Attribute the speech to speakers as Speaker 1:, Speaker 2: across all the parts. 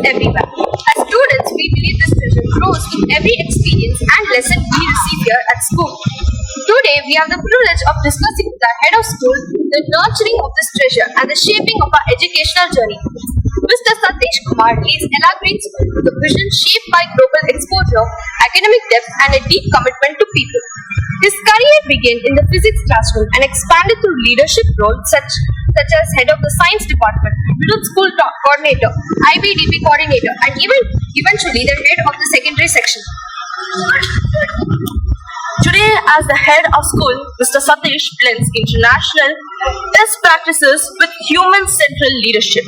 Speaker 1: everywhere. As students, we believe this treasure grows with every experience and lesson we receive here at school. Today, we have the privilege of discussing with our head of school the nurturing of this treasure and the shaping of our educational journey. Mr. Satish Kumar leads Ela Green School with a vision shaped by global exposure, academic depth, and a deep commitment to people. His career began in the physics classroom and expanded through leadership roles such as head of the science department, middle school coordinator, IBDP coordinator, and eventually the head of the secondary section. Today, as the head of school, Mr. Satish blends international best practices with human-centered leadership.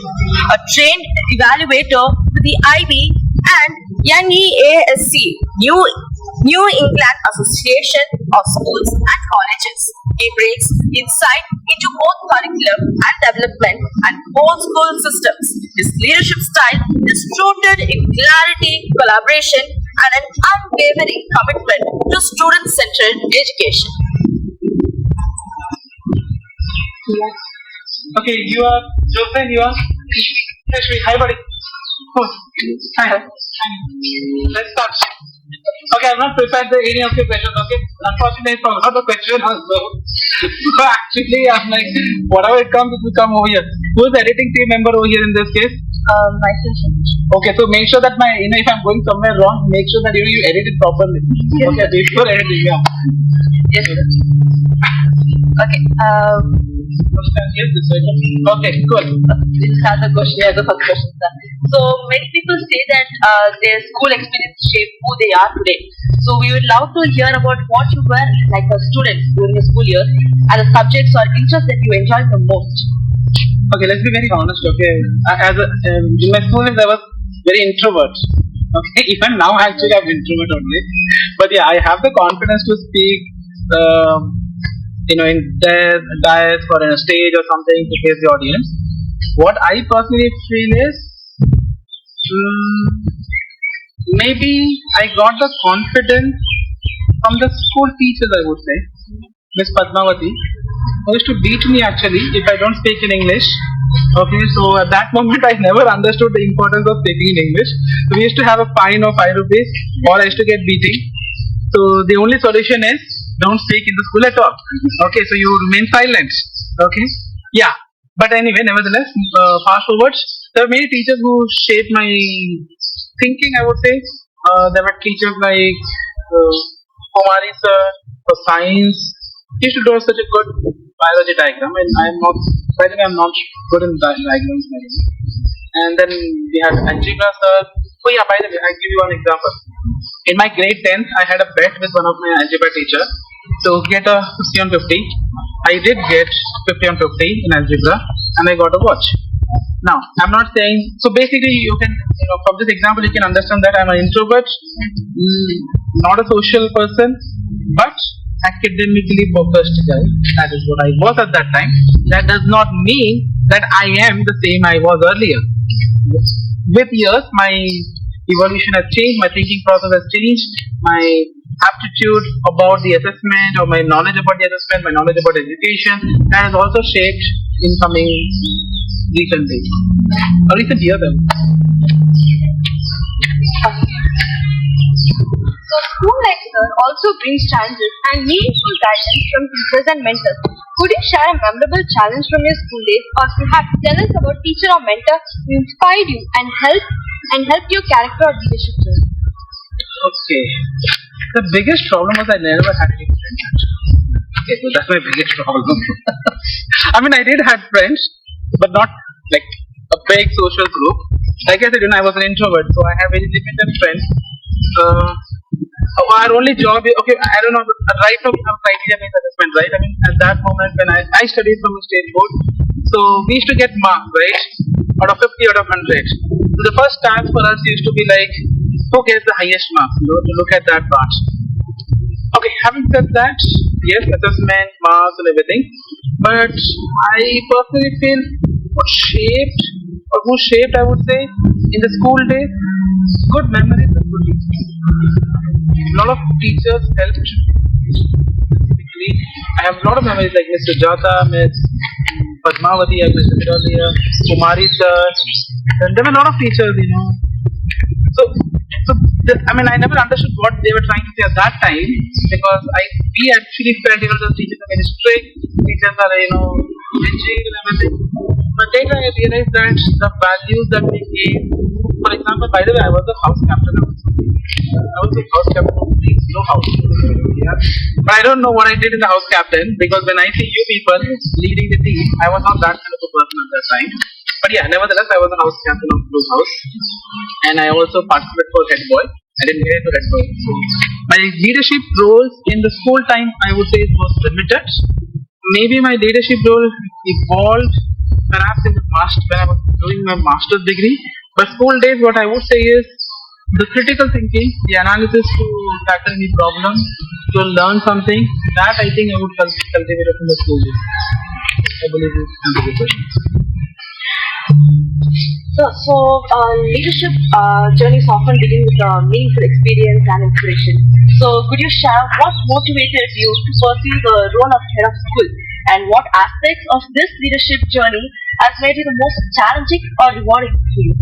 Speaker 1: A trained evaluator with the IB and NEASC, New England Association of Schools and Colleges. He brings insight into both curriculum and development and whole school systems. His leadership style is rooted in clarity, collaboration, and an unwavering commitment to student-centered education.
Speaker 2: Okay, you are Joseph, you are Ashmi. Hi, buddy. Oh, hi. Let's start. Okay, I've not prepared any of your questions. Okay, unfortunately, I forgot the question also. So actually, I'm like, whatever it comes, it will come over here. Who is the editing team member over here in this case?
Speaker 1: Myself.
Speaker 2: Okay, so make sure that if I'm going somewhere wrong, make sure that you edit it properly.
Speaker 1: Yes.
Speaker 2: Okay, before editing, yeah.
Speaker 1: Yes, sir. Okay.
Speaker 2: Yes, this way. Okay, cool.
Speaker 1: Let's start the question. Yeah, the first question, sir. So many people say that their school experience shaped who they are today. So we would love to hear about what you were like a student during your school years and the subjects or interests that you enjoyed the most.
Speaker 2: Okay, let's be very honest. Okay, in my school days I was very introvert. Okay, even now actually I'm introvert only. But yeah, I have the confidence to speak. In dais or in a stage or something to face the audience. What I personally feel is maybe I got the confidence from the school teachers, I would say. Miss Padmavati, who used to beat me actually if I don't speak in English. Okay, so at that moment I never understood the importance of speaking in English. So we used to have a fine of 5 rupees or I used to get beating. So the only solution is don't speak in the school at all. Okay, so you remain silent. Okay, yeah. But anyway, nevertheless, fast forward. There are many teachers who shaped my thinking, I would say. There were teachers like Kumari sir for science. He used to draw such a good biology diagram, and I'm not good in diagrams. And then we had algebra sir. Oh yeah, by the way, I'll give you one example. In my grade 10th, I had a bet with one of my algebra teacher to get a 50 on 50. I did get 50 on 50 in algebra and I got a watch. Now, I'm not saying, so basically you can, from this example you can understand that I'm an introvert, not a social person, but academically focused guy. That is what I was at that time. That does not mean that I am the same I was earlier. With years, my evolution has changed, my thinking process has changed, my aptitude about the assessment or my knowledge about the assessment, my knowledge about education, that has also shaped in coming recent days. Or recent years.
Speaker 1: So school life, sir, also brings challenges and meaningful guidance from teachers and mentors. Could you share a memorable challenge from your school days, or perhaps tell us about teacher or mentor who inspired you and helped your character or leadership journey?
Speaker 2: Okay. The biggest problem was I never had any friends. Okay, so that's my biggest problem. I mean, I did have friends, but not like a big social group. Like I said, I was an introvert, so I have very limited friends. Our only job is, okay, I don't know, but right now we have criteria-based assessment, right? I mean, at that moment when I studied from a state board, so we used to get marks, right? Out of 50 out of 100. So the first task for us used to be like, who gets the highest marks, to look at that part. Okay, having said that, yes, assessment, marks and everything, but I personally feel who shaped, I would say, in the school days, good memories and good teachers. A lot of teachers helped. Specifically, I have a lot of memories like Mr. Jata, Ms. Padmavati, I mentioned earlier, Kumari sir, and there were a lot of teachers, So, I never understood what they were trying to say at that time because we actually felt the teachers are very strict, teachers are rigid and everything. But later I realized that the values that we gave, for example, by the way, I was the house captain of this school. I was the house captain of no house. Yeah. But I don't know what I did in the house captain because when I see you people leading the team, I was not that kind of a person at that time. But yeah, nevertheless, I was the house captain of Blue House, and I also participated for head boy. I didn't get into head boy. So my leadership roles in the school time, I would say, it was limited. Maybe my leadership role evolved perhaps in the past when I was doing my master's degree. But school days, what I would say is the critical thinking, the analysis to tackle any problem, to learn something. That I think I would cultivate it in the school days. I believe this answers the question.
Speaker 3: So, leadership journeys often begin with meaningful experience and inspiration. So, could you share what motivated you to pursue the role of head of school, and what aspects of this leadership journey has made it the most challenging or rewarding for you?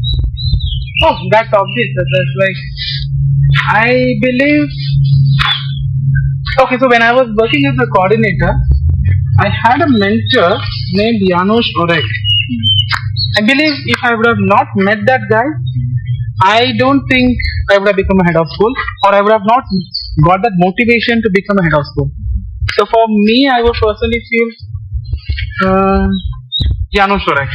Speaker 2: Oh, that's obvious. That's like I believe. Okay, so when I was working as a coordinator, I had a mentor named Janusz Orek. I believe if I would have not met that guy, I don't think I would have become a head of school, or I would have not got that motivation to become a head of school. So for me, I would personally feel Janusz Orek.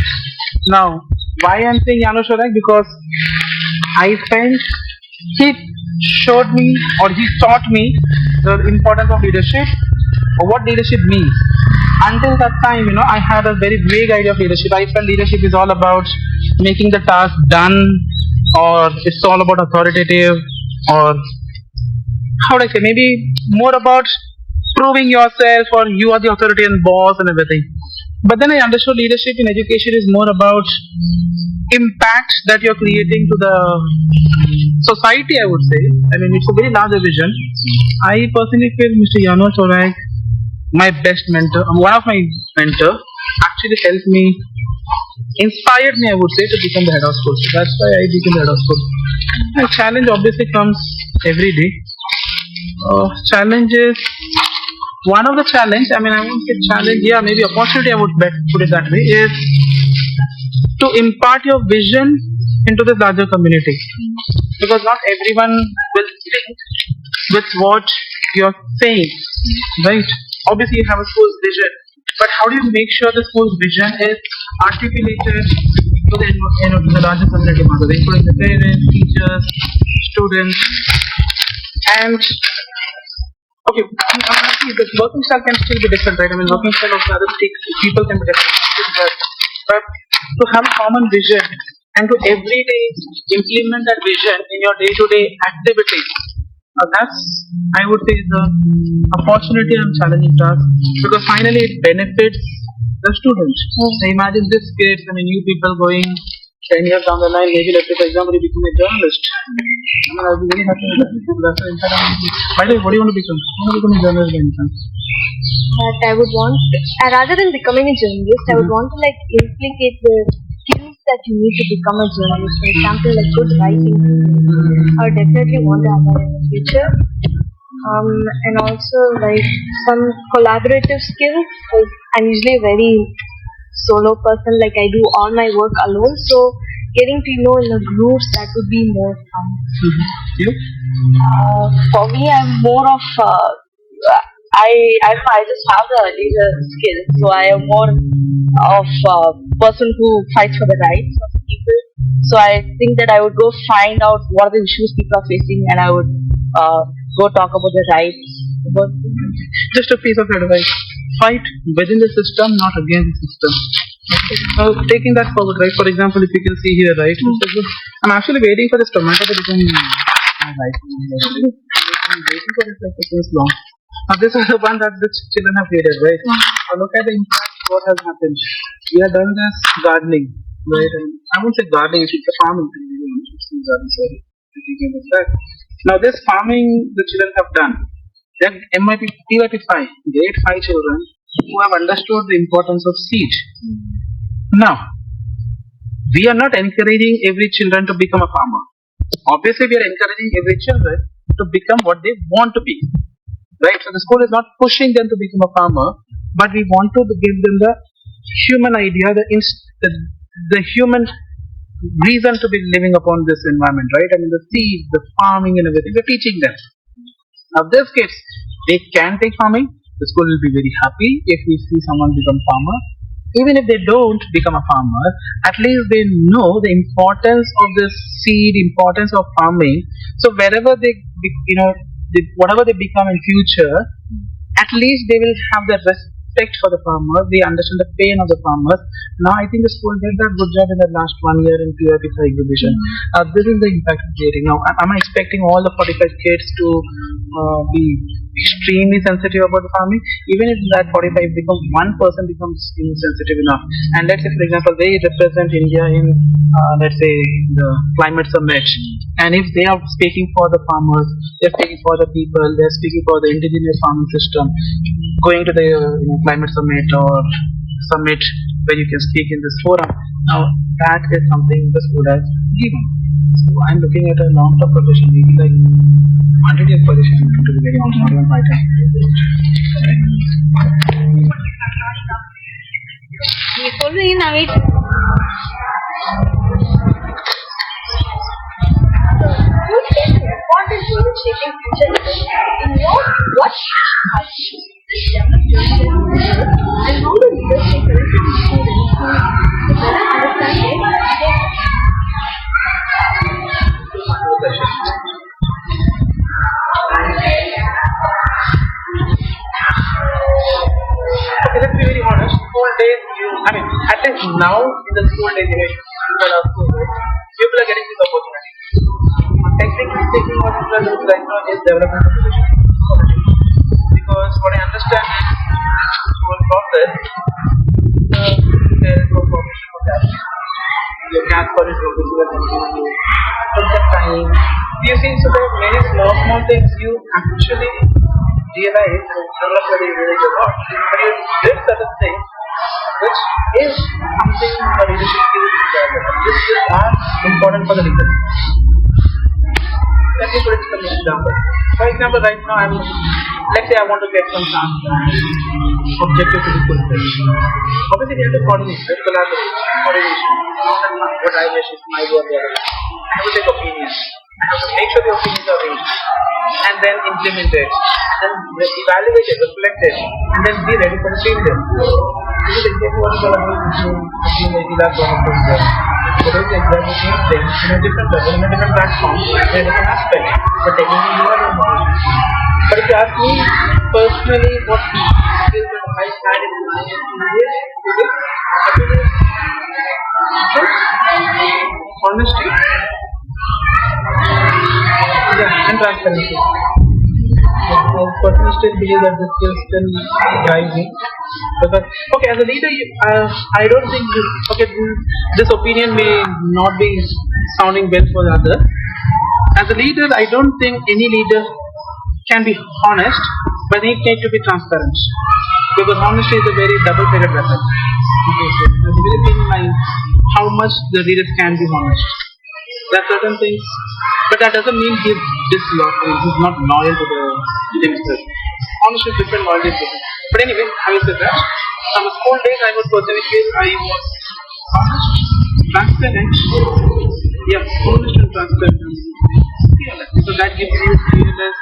Speaker 2: Now, why I'm saying Janusz Orek? Because he showed me or he taught me the importance of leadership or what leadership means. Until that time, I had a very vague idea of leadership. I felt leadership is all about making the task done, or it's all about authoritative, or how would I say, maybe more about proving yourself, or you are the authority and boss and everything. But then I understood leadership in education is more about impact that you're creating to the society, I would say. It's a very larger vision. I personally feel Mr. Janusz Orek, my best mentor, one of my mentor, actually helped me, inspired me, I would say, to become the head of school. So that's why I became the head of school. And challenge obviously comes every day. Challenges. One of the challenge, I won't say challenge, yeah, maybe opportunity, I would put it that way, is to impart your vision into the larger community. Because not everyone will think with what you're saying, right? Obviously, you have a school's vision, but how do you make sure the school's vision is articulated to the larger community, including the parents, teachers, students, and okay, the working style can still be different, right? Working style of other people can be different, but to have a common vision and to every day implement that vision in your day-to-day activities. That's, I would say, the opportunity and challenging task, because finally it benefits the students. So imagine this kids and new people going 10 years down the line, maybe let's say for example you become a journalist. I'll be very happy with that. By the way, what do you want to become? You want to become a journalist by any chance?
Speaker 1: But I would want, rather than becoming a journalist, I would want to implicate the skills that you need to become a journalist. For example, good writing. I would definitely want to have that in the future. And also some collaborative skills. I'm usually a very solo person. I do all my work alone. So getting to know in the groups, that would be more fun.
Speaker 2: You?
Speaker 3: For me, I'm more of I just have the leader skill, so I am more of a person who fights for the rights of people. So I think that I would go find out what are the issues people are facing, and I would go talk about the rights.
Speaker 2: Just a piece of advice: fight within the system, not against the system. So taking that forward, right? For example, if you can see here, right? I'm actually waiting for this tomato to become right. I'm waiting for it since long. Now this is the one that the children have created, right? Now look at the impact. What has happened? We have done this gardening, right? And I won't say gardening; it's a farming thing. Now this farming the children have done. They are MYP-5, grade 5 children who have understood the importance of seed. Now, we are not encouraging every children to become a farmer. Obviously, we are encouraging every children to become what they want to be. Right? So the school is not pushing them to become a farmer, but we want to give them the human idea, the human reason to be living upon this environment, right? I mean, the seeds, the farming, and everything. We're teaching them. Now, these kids, they can take farming. The school will be very happy if we see someone become farmer. Even if they don't become a farmer, at least they know the importance of this seed, importance of farming. So wherever whatever they become in future, at least they will have the respect for the farmers. They understand the pain of the farmers. Now I think the school did that good job in the last 1 year in PYP exhibition. This is the impact it's creating. Now am I expecting all the 45 kids to be extremely sensitive about the farming? Even if that 45 becomes one person becomes insensitive enough, and let's say for example they represent India in let's say the climate summit, and if they are speaking for the farmers, they're speaking for the people, they're speaking for the indigenous farming system, going to the climate summit or summit where you can speak in this forum. Now that is something the school has given. So I'm looking at a long-term position, maybe like 100-year position to be very honest, not even my time.
Speaker 1: School plays an important role in shaping future leaders. In your what has this developed and how do leaders stay connected to students to better understand their
Speaker 2: Okay, let's be very honest. School days, at least now in the school days, people are getting this opportunity. Technically speaking, what people are doing right now is development of leadership. Because what I understand is this whole process, there is no permission for that. Your transfer is obviously took the time. You see, so there are many small things you actually realize and develop very a lot. But you did certain things which is something for leadership skills to develop. This is important for the leader. Let me put it to an example. For example, right now let's say I want to get some tasks objective to be fulfilled. Obviously, we have to coordinate, right? Coordination. What I wish is my work. I have to take opinions. I have to make sure the opinions are reached, and then implement it, and then evaluate it, reflect it, and then be ready for the changes. This is exactly what we are doing in the government. So there is exactly the same thing in a different level, in a different platform, in a different aspect. But technically, you are doing it. But if you ask me personally, what skills that I had in my honesty, and transparency. I personally still believe that this skills can guide me. Because, as a leader, I don't think this opinion may not be sounding well for the others. As a leader, I don't think any leader can be honest, but they need to be transparent. Because honesty is a very double-sided weapon. So there's a very thin line how much the leaders can be honest. There are certain things, but that doesn't mean he's not loyal to the himself. Honesty is different, loyalty is different. But anyway, having said that, from the school days, I would personally feel I was honest, transparent. Yeah, honest and transparent. So that gives you fearless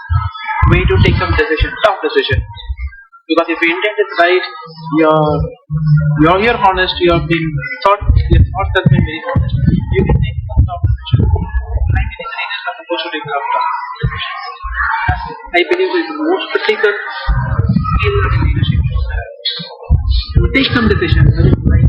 Speaker 2: way to take some decision, tough decision. Because if your intent is right, you're honest, your thoughts have been very honest. You can take some tough decision. I believe the leaders are supposed to take some tough decision. I believe it's the most critical skill of leadership. You take some decisions, right?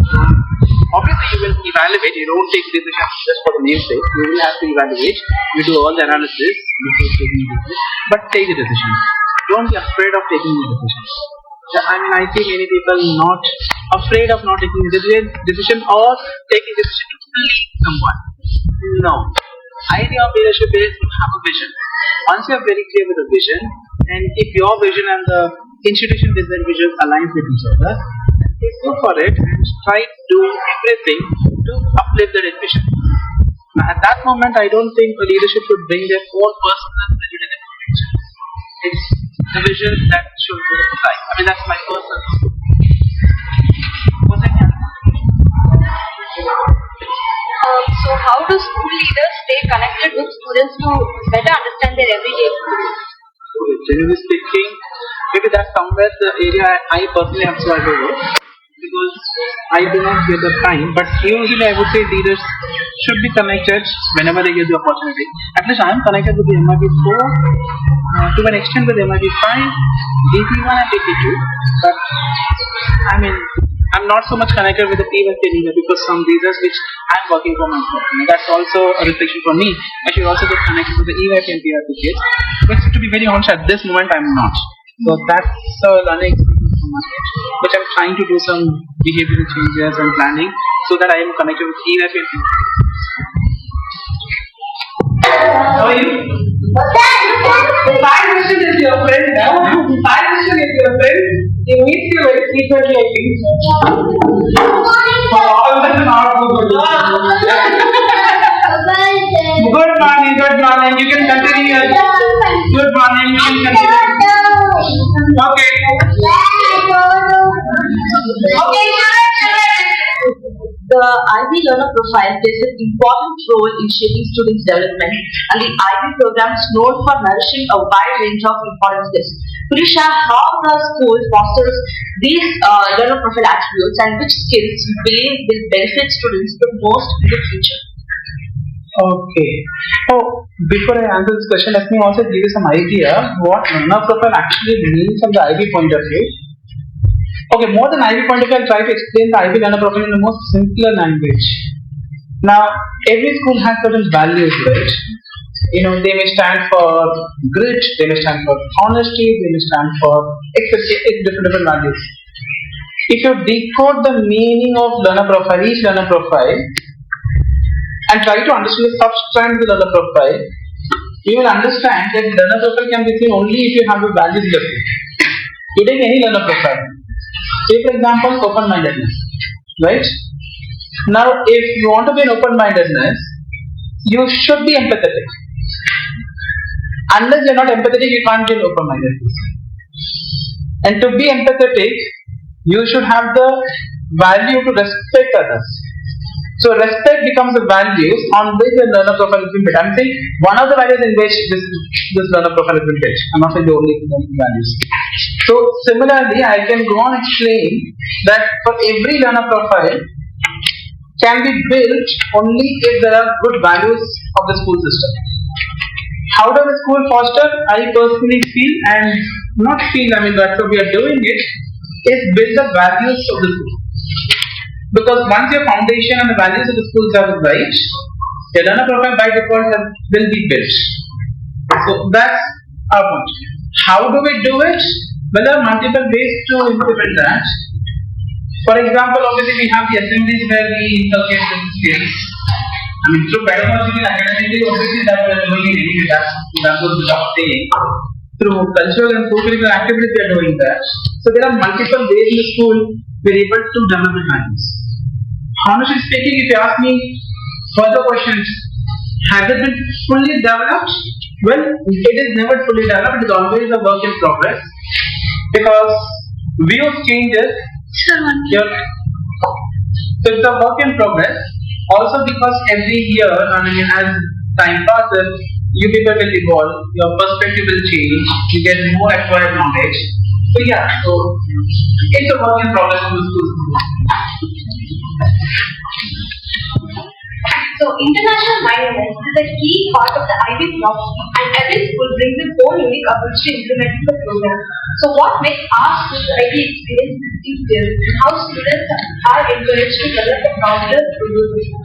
Speaker 2: Obviously, you will evaluate. You don't take decisions just for the namesake. You will have to evaluate. You do all the analysis before taking the decision. But take the decision. Don't be afraid of taking the decisions. I see many people not afraid of not taking a decision or taking a decision to lead someone. No. Idea of leadership is to have a vision. Once you are very clear with the vision, and if your vision and the institution design vision aligns with each other, go for it and try to do everything to uplift that vision. Now, at that moment, I don't think the leadership should bring their own personal prejudice into the picture. It's the vision that should be applied. I mean, that's my personal. Was there any other
Speaker 1: So how do school leaders stay connected with students to better understand their everyday experience?
Speaker 2: Generally speaking, maybe that's somewhere the area I personally have to agree with, because I do not get the time. But usually, I would say leaders should be connected whenever they get the opportunity. At least I am connected with the MYP-4, to an extent with MYP-5, DP1 and DP2. But I mean, I'm not so much connected with the PFP leader because some reasons which I'm working for myself. That's also a reflection for me. I should also get connected with the EYP and PRP kids. But to be very honest, at this moment I'm not. So that's a learning experience from my end, which I'm trying to do some behavioral changes and planning so that I am connected with EYP and PRP. How are you?
Speaker 4: Sai Krishnan is your friend now. Sai Krishnan is your friend. He meets you very frequently, I think. All that is not good. Good morning, good morning. You can continue. Good morning, you can continue. Okay. Okay,
Speaker 3: The IB learner profile plays an important role in shaping students' development, and the IB program is known for nourishing a wide range of important skills. Could you share how the school fosters these learner profile attributes and which skills you believe will benefit students the most in the future?
Speaker 2: Okay. So before I answer this question, let me also give you some idea what learner profile actually means from the IB point of view. Okay, more than IB point of view, I'll try to explain the IB learner profile in the most simpler language. Now, every school has certain values, right? You know, they may stand for grit, they may stand for honesty, they may stand for different values. If you decode the meaning of learner profile, each learner profile, and try to understand the substance of the learner profile, you will understand that learner profile can be seen only if you have the values left. You take any learner profile. Say for example, open-mindedness, right? Now, if you want to be an open-mindedness, you should be empathetic. Unless you're not empathetic, you can't be an open-mindedness. And to be empathetic, you should have the value to respect others. So respect becomes a value on which the learner profile is built. I'm saying one of the values in which this learner profile is built. I'm not saying the only values. So similarly, I can go on explain that for every learner profile can be built only if there are good values of the school system. How does the school foster? I personally feel, and not feel, I mean that's what we are doing it, is build the values of the school. Because once your foundation and the values of the schools are right, your learner profile by default will be built. So that's our point. How do we do it? Well, there are multiple ways to implement that. For example, obviously we have the assemblies where we inculcate the skills. I mean, through pedagogical and academically, obviously that we are doing it anyway. That's what the job saying. Through cultural and co-curricular activities, we are doing that. So there are multiple ways in the school we are able to develop the values. Honestly speaking, if you ask me further questions, has it been fully developed? Well, it is never fully developed. It is always a work in progress because views changes. So it's a work in progress. Also because every year, I mean, as time passes, you people will evolve. Your perspective will change. You get more acquired knowledge. So yeah, so it's a work in progress in the school.
Speaker 1: So international mindedness is a key part of the IB philosophy, and every school brings its own unique approach to implementing the program. So what makes our school's IB experience distinctive, and how students are encouraged to develop a positive review?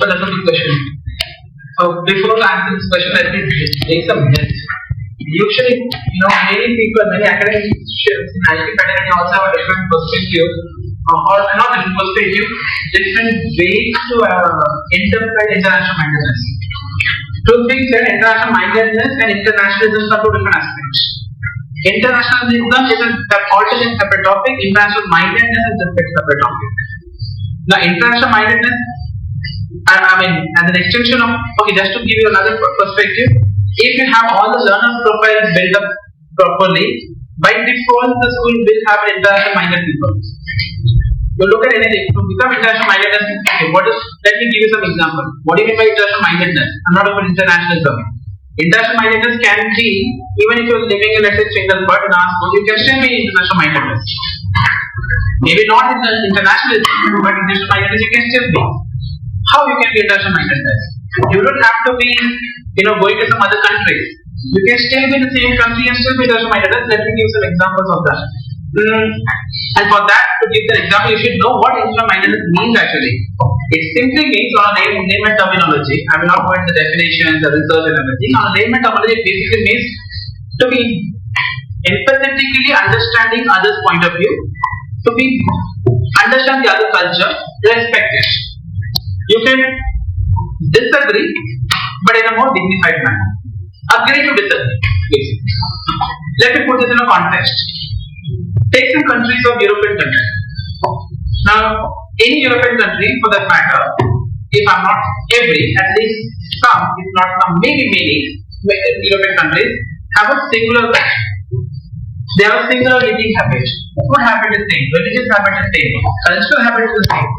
Speaker 2: But that's a good question. So before I answer this question, let me make some myth. Usually, many people, many academic institutions in IT pedagogy also have a different perspective, or not different perspective, different ways to interpret international mindedness. Truth being said, international mindedness and internationalism are two different aspects. Internationalism is an alternate separate topic, international mindedness is a separate topic. Now, international mindedness
Speaker 4: I mean, as an extension of, okay, just to give you another perspective, if you have all the learner profiles built up properly, by default the school will have an international minded people. You look at anything to become international mindedness. Okay, let me give you some example. What do you mean by international mindedness? I'm not for internationalism. International mindedness can be, even if you're living in, let's say, Chengalpattu in our school, you can still be international mindedness. Maybe not in the internationalism, but international mindedness you can still be. How you can be international mindedness? You don't have to be, going to some other countries. You can still be in the same country and still be international mindedness. Let me give some examples of that. And for that, to give an example, you should know what international mindedness means actually. It simply means, on a name and terminology, I will not go into the definitions, the research and everything. On a name and terminology, it basically means to be empathetically understanding others' point of view, to be understand the other culture, respect it. You can disagree, but in a more dignified manner. Agree to disagree, basically. Let me put this in a context. Take some countries of European countries. Now, any European country, for that matter, if I'm not every, at least some, if not some, maybe many European countries have a singular culture. They have a singular eating habit. Food habit is same, religious habit is same, cultural habit is the same.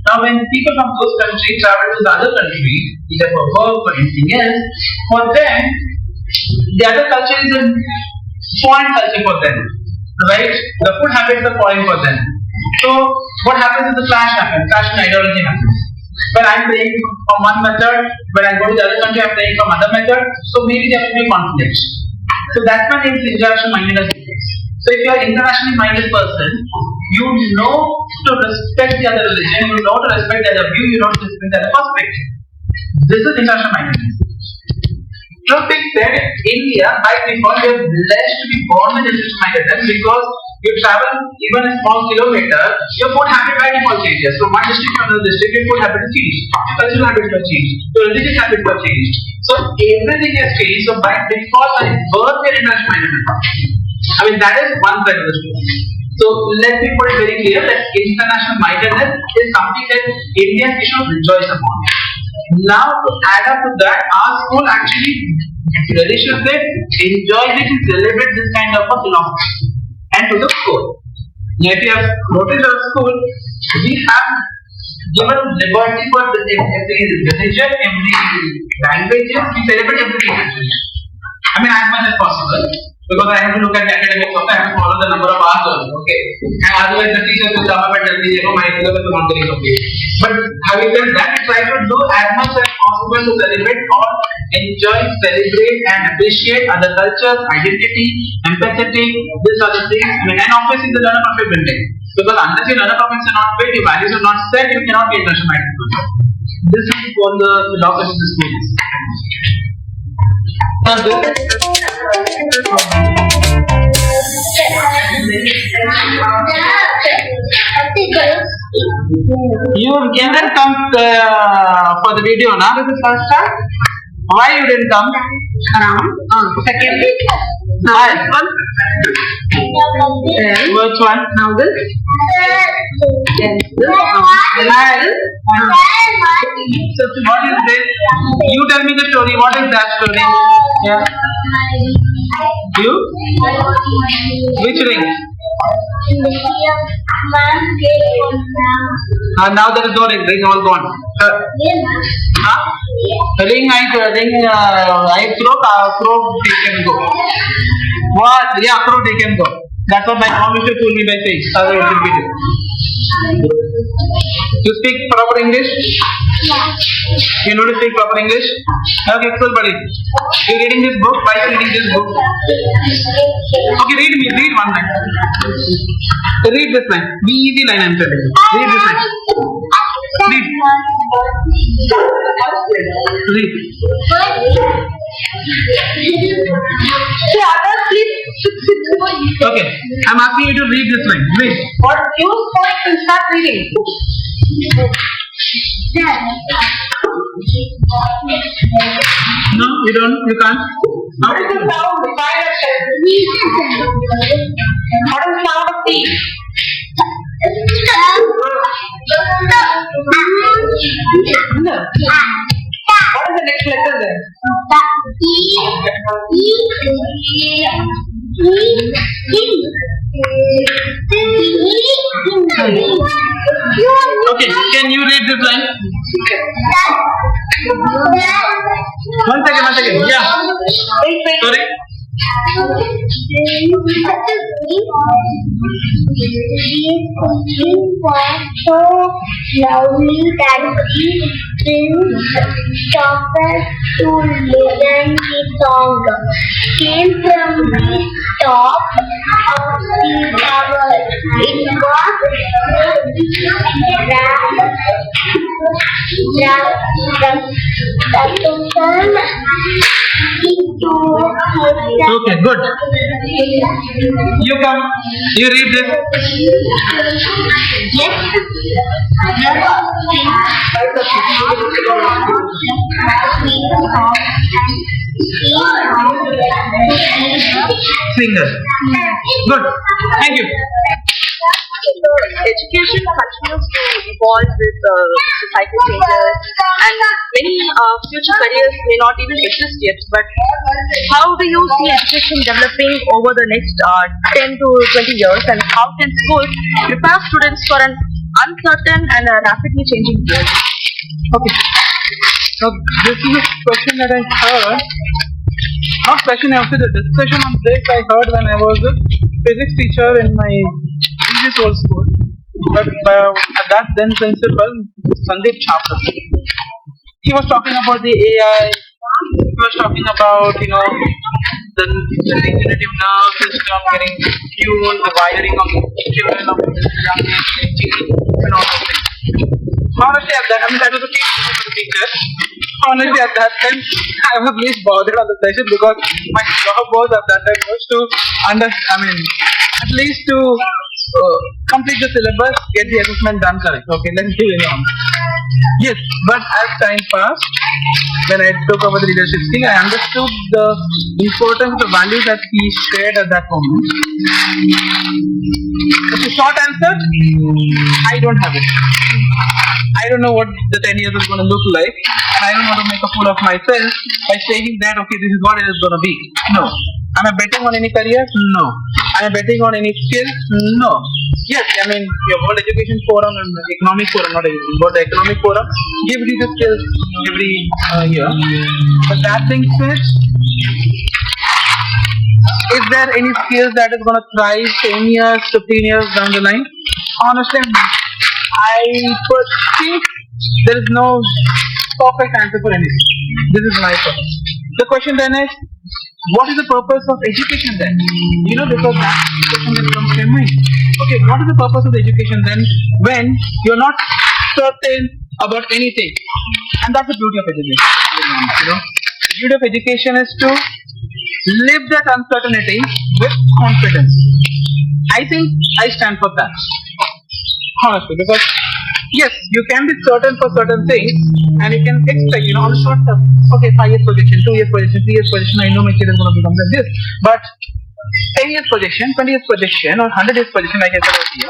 Speaker 4: Now, when people from those countries travel to the other country, either for work or anything else, for them, the other culture is a foreign culture for them. Right? The food habits are foreign for them. So, what happens is the clash happens, clash in ideology happens. When I'm praying from one method, when I go to the other country, I'm praying from other method, so maybe there will be conflict. So, that's why it's international mindedness. So, if you are an internationally minded person, you know to respect the other religion, you know to respect the other view, you know to respect the other perspective. This is international mindedness. Truth being said, India, by default, you are blessed to be born with international mindedness because you travel even a small kilometer, your food habit by default changes. From one district to another district, your food habit is changed, your cultural habits have changed, your religious habits have changed. So everything has changed. So by default, by birth, we are international mindedness. I mean, that is one side of the story. So let me put it very clear that international mindedness is something that Indians should rejoice upon. Now to add up to that, our school actually relishes it, enjoys it, and celebrates this kind of a philosophy. And to the school. Now if you have noticed our school, we have given liberty for every religion, every language, we celebrate everything actually. I mean, as much as possible. Because I have to look at the academics also, I have to follow the number of hours also, okay. And otherwise the teachers will come up and tell me, my syllabus is not very okay. But having said that, try to do as much as possible to celebrate or enjoy, celebrate and appreciate other cultures, identity, empathetic, these are the things. I mean, and obviously the learner profit building. Because unless your learner profits are not built, your values are not set, you cannot be international minded. This is what the philosophy of the school is. You didn't come for the video, na? This is first time. Why you didn't come? Second. Why? Which one? Now this. Then this. So what is this? You tell me the story. What is that story? Yeah. You? Which ring? Now there is no ring. Ring all gone. Ring I throw they can go. What? Yeah, throw they can go. That's what my mom used to fool me by saying. Otherwise it will be there. You speak proper English? You know to speak proper English? Okay, cool buddy. You reading this book? Why are you reading this book? Okay, read one line. Read this line. Be easy line I'm telling you. Read this line. Read. Read. Okay, I'm asking you to read this line. Read.
Speaker 3: What you start and start reading.
Speaker 4: No, you don't. You can't.
Speaker 3: What is the sound? What is the sound of tea?
Speaker 4: What is the next letter then? Okay, can you read this line? One second. Yeah. Sorry.
Speaker 5: So lovely that we didn't stop us to listen the song. Came from the top of the tower. It was
Speaker 4: Okay, good. You come. You read this. Singer. Good. Thank you.
Speaker 3: Education continues to evolve with society changes, and many future careers may not even exist yet. But how do you see education developing over the next 10 to 20 years, and how can schools prepare students for an uncertain and rapidly changing world?
Speaker 2: Okay. Now this is a question that I heard. Not question, I would say the discussion on this I heard when I was a physics teacher in my previous old school. But that then principal, Sandeep Chapra, he was talking about the AI. He was talking about the regenerative nerve system getting tuned, the wiring of children of young age, and all those things. Honestly, at that, that was a teacher. Honestly, at that time, I was least bothered on the session because my job was at that time was to at least to complete the syllabus, get the assessment done correct. Okay, let's do it on. Yes, but as time passed, when I took over the leadership skill, I understood the importance, the value that he shared at that moment. It's a short answer. I don't have it. I don't know what the 10 years is going to look like, and I don't want to make a fool of myself by saying that, okay, this is what it is going to be. No. Am I betting on any career? No. Am I betting on any skills? No. Yes, your World Education Forum and the Economic Forum, not World Economic Forum, gives you the skills every year. But that being said, is there any skills that is going to thrive 10 years, 15 years down the line? Honestly, I think there is no perfect answer for anything. This is my thought. The question then is, what is the purpose of education then? Because that's the question that comes to mind. Okay, what is the purpose of education then when you're not certain about anything? And that's the beauty of education. The beauty of education is to live that uncertainty with confidence. I think I stand for that. Honestly, because yes, you can be certain for certain things and you can expect, on the short term, okay, 5 years projection, 2 years projection, 3 years projection, I know my kid is going to become like this. But 10 years projection, 20 years projection, or 100 years projection, like I said earlier,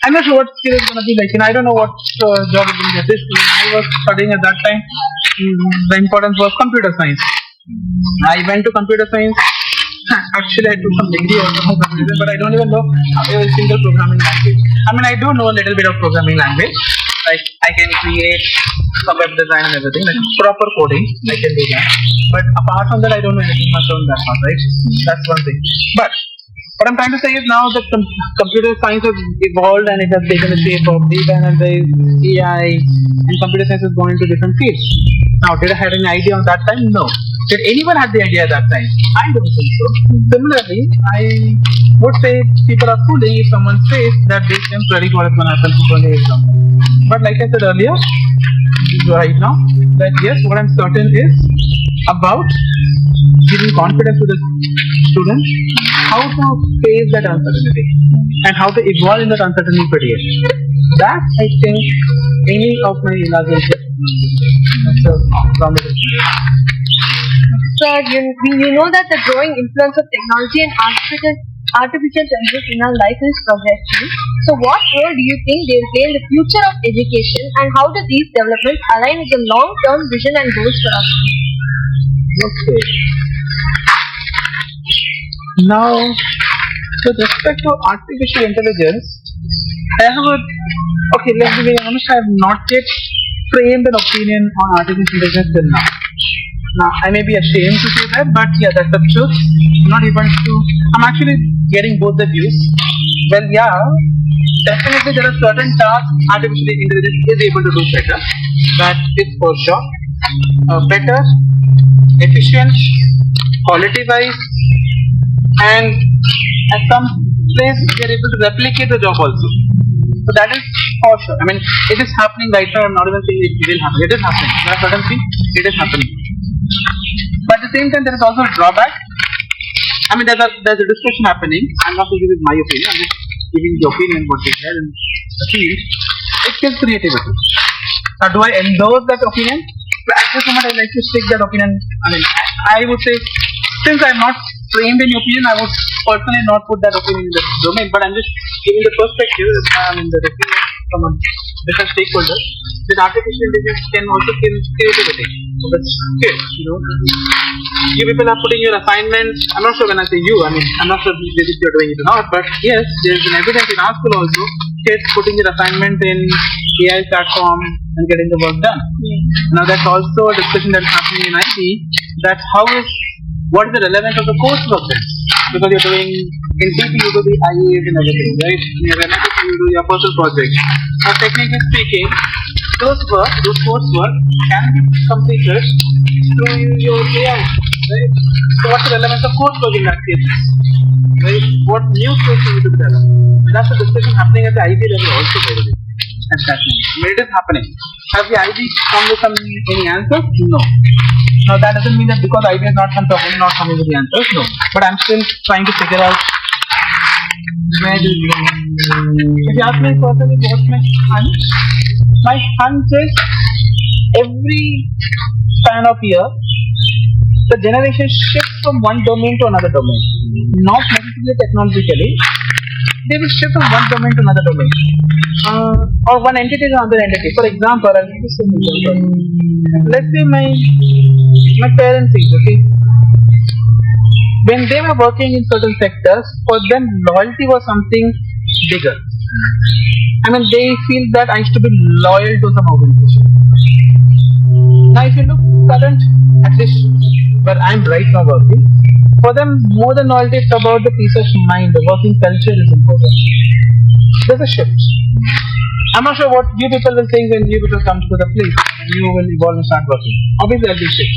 Speaker 2: I'm not sure what skill is going to be like. I don't know what job is going to get this. When I was studying at that time, the importance was computer science. I went to computer science. Actually, I took some degree also on computer, but I don't even know a single programming language. I do know a little bit of programming language. Like I can create some web design and everything, like proper coding, I can do that. But apart from that, I don't know anything much on that part, right? That's one thing. But what I'm trying to say is now that computer science has evolved and it has taken the shape of data analysis, AI, and computer science has gone into different fields. Now, did I have any idea on that time? No. Did anyone have the idea at that time? I don't think so. Similarly, I would say people are fooling if someone says that they can predict what is going to happen for 20 years from now. But like I said earlier, right now, that yes, what I'm certain is about giving confidence to the students, how to face that uncertainty and how to evolve in that uncertainty period. That I think any of my inauguration.
Speaker 1: Sir, you know that the growing influence of technology and artificial intelligence in our life is progressing. So what role do you think they will play in the future of education, and how do these developments align with the long-term vision and goals for us?
Speaker 2: Okay. Now, with respect to artificial intelligence, I have a okay. Let's be very honest. I have not yet framed an opinion on artificial intelligence till now. Now, I may be ashamed to say that, but yeah, that's the truth. I'm not able to. I'm actually getting both the views. Well, yeah, definitely there are certain tasks artificial intelligence is able to do better. That is for sure. Better, efficient, quality-wise, and at some place they are able to replicate the job also. So that is for sure. I mean, it is happening right now. I'm not even saying it will happen. It is happening. There are certain things. It is happening. But at the same time, there is also a drawback. I mean, there's a discussion happening. I'm not saying this is my opinion. I'm just giving the opinion what is there in the field. It kills creativity. Now, do I endorse that opinion? At this moment, I like to stick that opinion. I mean, I would say, since I'm not framed in opinion, I would personally not put that opinion in the domain. But I'm just giving the perspective and the opinion from a different stakeholder. That artificial intelligence can also kill creativity. So that's good, you know. You people are putting your assignments. I'm not sure when I say you. I mean, I'm not sure if you're doing it or not. But yes, there's an evidence in our school also. Kids putting their assignment in AI platform and getting the work done. Now that's also a discussion that's happening in IT. That what is the relevance of the coursework then? Because you're doing in TP you do the IAs and everything, right? In your MSc you do your personal project. Now technically speaking, those coursework can be completed through your AI, right? So what's the relevance of coursework in that case? Right? What new skills you need to develop? That's the discussion happening at the IB level also, by the way. At that time. I mean, it is happening. Have the IB come with any answers? No. Now that doesn't mean that because IB has not come to home, not coming with the answers. No. But I'm still trying to figure out where do you go. If you ask me personally, what's my hunch? My hunch is every span of year, the generation shifts from one domain to another domain. Not necessarily technologically. They will shift from one domain to another domain. Or one entity to another entity. For example, I'll give you some example. Let's say my parents, okay, when they were working in certain sectors, for them loyalty was something bigger. I mean, they feel that I used to be loyal to some organization. Now, if you look current, at least where I'm right now working, for them more than loyalty, it's about the peace of mind. The working culture is important. There's a shift. I'm not sure what you people will think when you people come to the place and you will evolve and start working. Obviously, there'll be shift.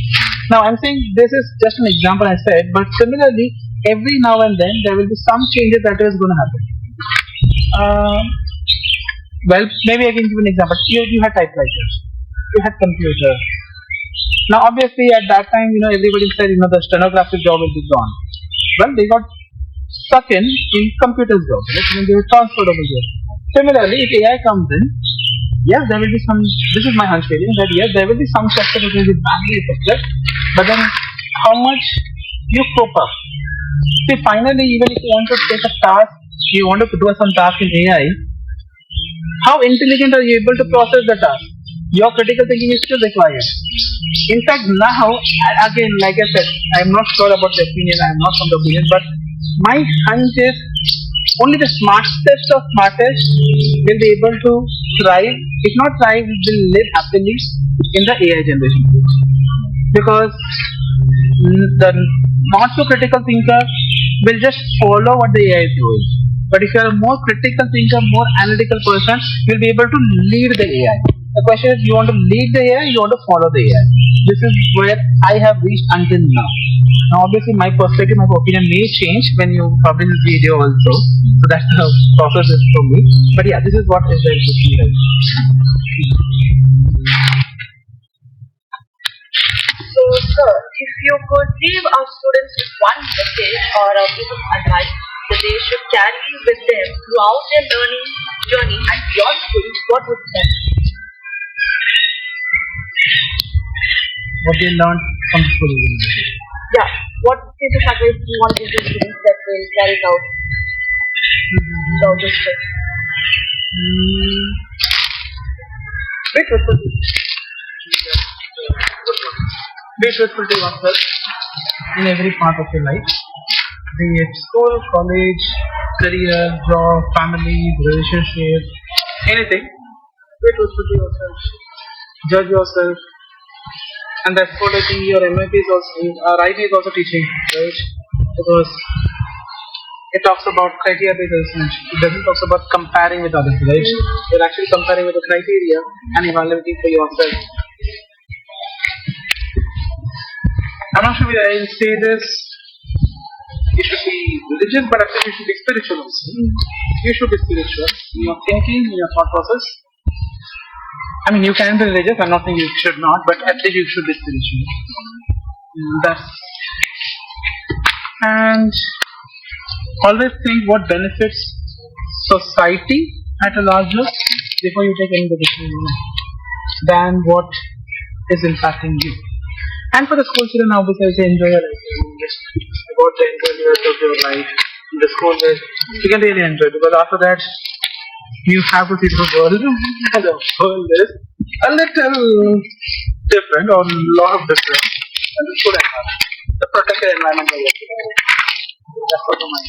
Speaker 2: Now, I'm saying this is just an example I said, but similarly, every now and then there will be some changes that is going to happen. Well, maybe I can give an example. You had typewriters, you had computer. Now, obviously, at that time, everybody said, the stenographic job will be gone. Well, they got stuck in computer's job, right? When they were transferred over here. Similarly, if AI comes in, yes, there will be some. This is my hunch feeling that yes, there will be some sector that will be badly affected, but then how much you cope up? See, finally, even if you want to take a task, you want to do some task in AI, how intelligent are you able to process the task? Your critical thinking is still required. In fact, now, again, like I said, I'm not sure about the opinion, I'm not from the opinion, but my hunch is only the smartest of smartest will be able to thrive. If not thrive, will live happily in the AI generation. Because the not so critical thinker will just follow what the AI is doing. But if you are a more critical thinker, more analytical person, you'll be able to lead the AI. The question is, you want to lead the AI, you want to follow the AI. This is where I have reached until now. Now, obviously, my perspective, my opinion may change when you publish this video also. So that's the process is for me. But yeah, this is what is there to see right now.
Speaker 3: So, sir, if you could leave our students with one message or a piece of advice that they should carry with them throughout their learning journey at your school, what would that be?
Speaker 2: What they learned from school.
Speaker 3: Yeah, what piece of advice do you want to give to students that will carry it out So just check.
Speaker 2: Be truthful. Be truthful to yourself in every part of your life. Be it school, college, career, job, family, relationship, anything. Be truthful to yourself. Judge yourself. And that's what I think your MYP is also, IB is also teaching, right? Because it talks about criteria based assessment. It doesn't talk about comparing with others, right? You're actually comparing with the criteria and evaluating for yourself. I'm not sure whether I'll say this. You should be religious, but actually you should be spiritual also. You should be spiritual in your thinking, in your thought process. I mean, you can be religious. I'm not saying you should not, but at least you should be spiritual. That's and always think what benefits society at a larger before you take any decision than what is impacting you. And for the school children, obviously, I say enjoy your life. Just about the enjoy the rest of your life in the school days. You can really enjoy because after that, you have to see the world, and the world is a little different or a lot of different than the school environment. The protected environment. That's what my